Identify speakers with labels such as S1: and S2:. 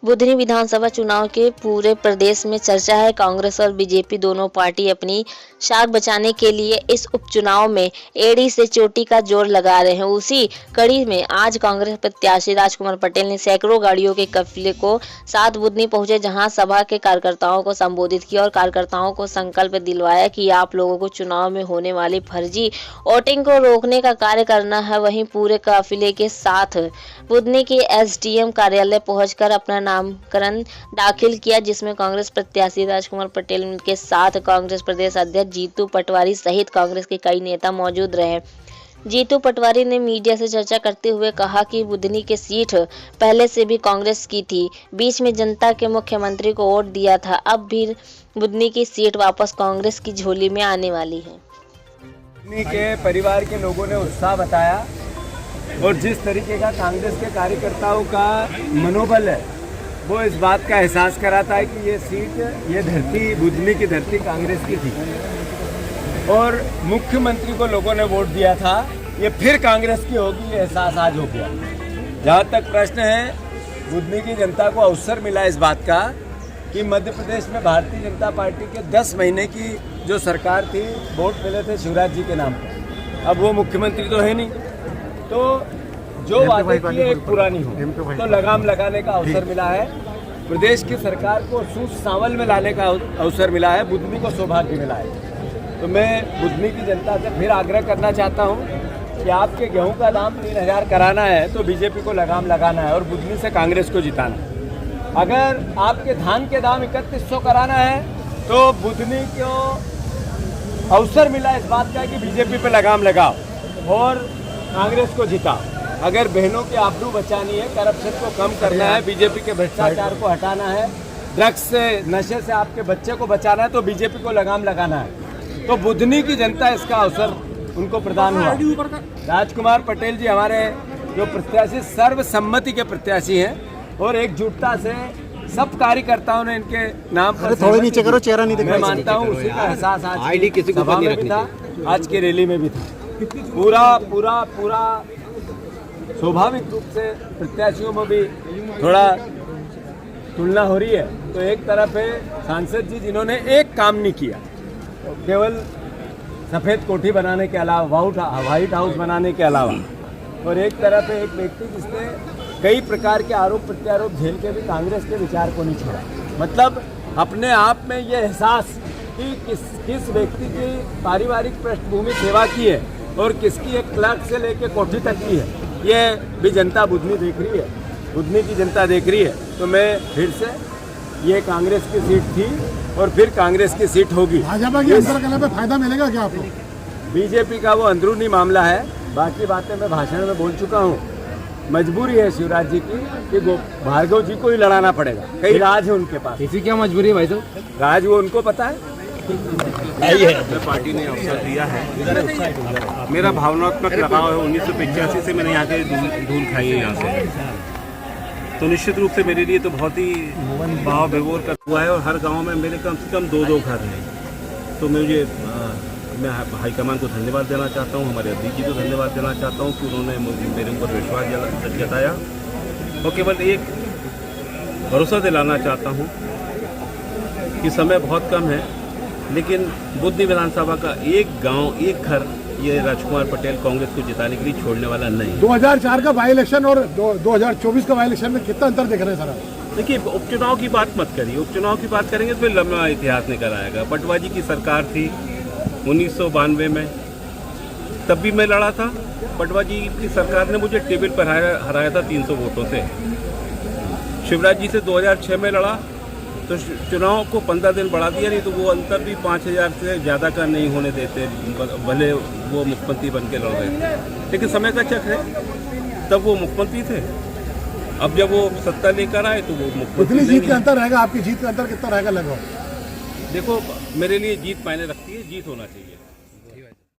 S1: बुधनी विधानसभा चुनाव के पूरे प्रदेश में चर्चा है। कांग्रेस और बीजेपी दोनों पार्टी अपनी शाख बचाने के लिए इस उपचुनाव में एड़ी से चोटी का जोर लगा रहे हैं। उसी कड़ी में आज कांग्रेस प्रत्याशी राजकुमार पटेल ने सैकड़ों गाड़ियों के काफिले को साथ बुधनी पहुंचे, जहां सभा के कार्यकर्ताओं को संबोधित किया और कार्यकर्ताओं को संकल्प दिलवाया कि आप लोगों को चुनाव में होने वाली फर्जी वोटिंग को रोकने का कार्य करना है। वहीं पूरे काफिले के साथ बुधनी के एसडीएम कार्यालय पहुंचकर अपना नामकरण दाखिल किया, जिसमें कांग्रेस प्रत्याशी राजकुमार पटेल के साथ कांग्रेस प्रदेश अध्यक्ष जीतू पटवारी सहित कांग्रेस के कई नेता मौजूद रहे। जीतू पटवारी ने मीडिया से चर्चा करते हुए कहा कि बुधनी की सीट पहले से भी कांग्रेस की थी। बीच में जनता के मुख्यमंत्री को वोट दिया था, अब भी बुधनी की सीट वापस कांग्रेस की झोली में आने वाली है।
S2: बुधनी के परिवार के लोगों ने उत्साह बताया और जिस तरीके का कांग्रेस के कार्यकर्ताओं का मनोबल है, वो इस बात का एहसास कराता है कि ये सीट, ये धरती, बुधनी की धरती कांग्रेस की थी और मुख्यमंत्री को लोगों ने वोट दिया था, ये फिर कांग्रेस की होगी, ये एहसास आज हो गया। जहाँ तक प्रश्न है, बुधनी की जनता को अवसर मिला इस बात का कि मध्य प्रदेश में भारतीय जनता पार्टी के 10 महीने की जो सरकार थी, वोट मिले थे शिवराज जी के नाम पर। अब वो मुख्यमंत्री तो है नहीं, तो जो वादे किए एक पुरानी हो, तो लगाम लगाने का अवसर मिला है। प्रदेश की सरकार को सूझ सांवल में लाने का अवसर मिला है, बुधनी को सौभाग्य मिला है। तो मैं बुधनी की जनता से फिर आग्रह करना चाहता हूँ कि आपके गेहूं का दाम 3000 कराना है तो बीजेपी को लगाम लगाना है और बुधनी से कांग्रेस को जिताना है। अगर आपके धान के दाम 3100 कराना है तो बुधनी को अवसर मिला इस बात का कि बीजेपी पे लगाम लगाओ और कांग्रेस को जिताओ। अगर बहनों की आबरू बचानी है, करप्शन को कम करना है, बीजेपी के भ्रष्टाचार को हटाना है, ड्रग्स से, नशे से आपके बच्चे को बचाना है, तो बीजेपी को लगाम लगाना है। तो बुधनी की जनता इसका अवसर उनको प्रदान हुआ। राजकुमार पटेल जी हमारे जो प्रत्याशी सर्वसम्मति के प्रत्याशी हैं और एकजुटता से सब कार्यकर्ताओं ने इनके नाम पर
S3: थोड़े नीचे करो, चेहरा नहीं दिख रहा।
S2: मैं मानता हूँ उसी का एहसास आज किसी को में भी था, आज की रैली में भी था। पूरा स्वाभाविक रूप से प्रत्याशियों में भी थोड़ा तुलना हो रही है। तो एक तरफ है सांसद जी जिन्होंने एक काम नहीं किया, केवल सफ़ेद कोठी बनाने के अलावा, व्हाइट हाउस बनाने के अलावा, और एक तरफ है एक व्यक्ति जिसने कई प्रकार के आरोप प्रत्यारोप झेल के भी कांग्रेस के विचार को नहीं छोड़ा। मतलब अपने आप में ये एहसास कि किस व्यक्ति की पारिवारिक पृष्ठभूमि सेवा की है और किसकी एक क्लर्क से लेकर कोठी तक की है, ये भी जनता बुधनी देख रही है, बुधनी की जनता देख रही है। तो मैं फिर से, ये कांग्रेस की सीट थी और फिर कांग्रेस की सीट होगी।
S3: भाजपा की अंतर कला पे फायदा मिलेगा क्या आपको?
S2: बीजेपी का वो अंदरूनी मामला है, बाकी बातें मैं भाषण में बोल चुका हूँ। मजबूरी है शिवराज जी की कि भार्गव जी को ही लड़ाना पड़ेगा, कई राज है उनके पास।
S3: इसी क्या मजबूरी है भाई साहब?
S2: राज वो उनको पता है।
S4: पार्टी ने अवसर दिया है, मेरा भावनात्मक लगाव है। 1985 से मैंने यहाँ के धूल खाई है यहाँ से, तो निश्चित रूप से मेरे लिए तो बहुत ही भाव विभोर का हुआ है। और हर गांव में मेरे कम से कम 2 घर हैं। तो मैं हाईकमान को धन्यवाद देना चाहता हूँ, हमारे अध्यक्ष जी को धन्यवाद देना चाहता हूँ कि उन्होंने मेरे ऊपर विश्वास जताया। और केवल एक भरोसा दिलाना चाहता हूँ कि समय बहुत कम है, लेकिन बुधनी विधानसभा का एक गांव, एक घर ये राजकुमार पटेल कांग्रेस को जिताने के लिए छोड़ने वाला नहीं।
S3: 2004 का बाई इलेक्शन और 2024 का बाई इलेक्शन में कितना अंतर दिख रहा है सर?
S4: देखिए, उपचुनाव की बात मत करिए, उपचुनाव की बात करेंगे तो फिर लंबा इतिहास निकल आएगा। पटवा जी की सरकार थी 1992 में, तब भी मैं लड़ा था। पटवा जी की सरकार ने मुझे टेबल पर हराया था 300 वोटों से। शिवराज जी से 2006 में लड़ा तो चुनाव को 15 दिन बढ़ा दिया, नहीं तो वो अंतर भी 5000 से ज़्यादा का नहीं होने देते, भले वो मुख्यमंत्री बन के लड़ रहे थे। लेकिन समय का चक्र है, तब वो मुख्यमंत्री थे, अब जब वो सत्ता लेकर आए तो वो मुख्यमंत्री।
S3: कितनी जीत का अंतर रहेगा? आपकी जीत का अंतर कितना रहेगा लगभग?
S4: देखो, मेरे लिए जीत मायने रखती है, जीत होना चाहिए।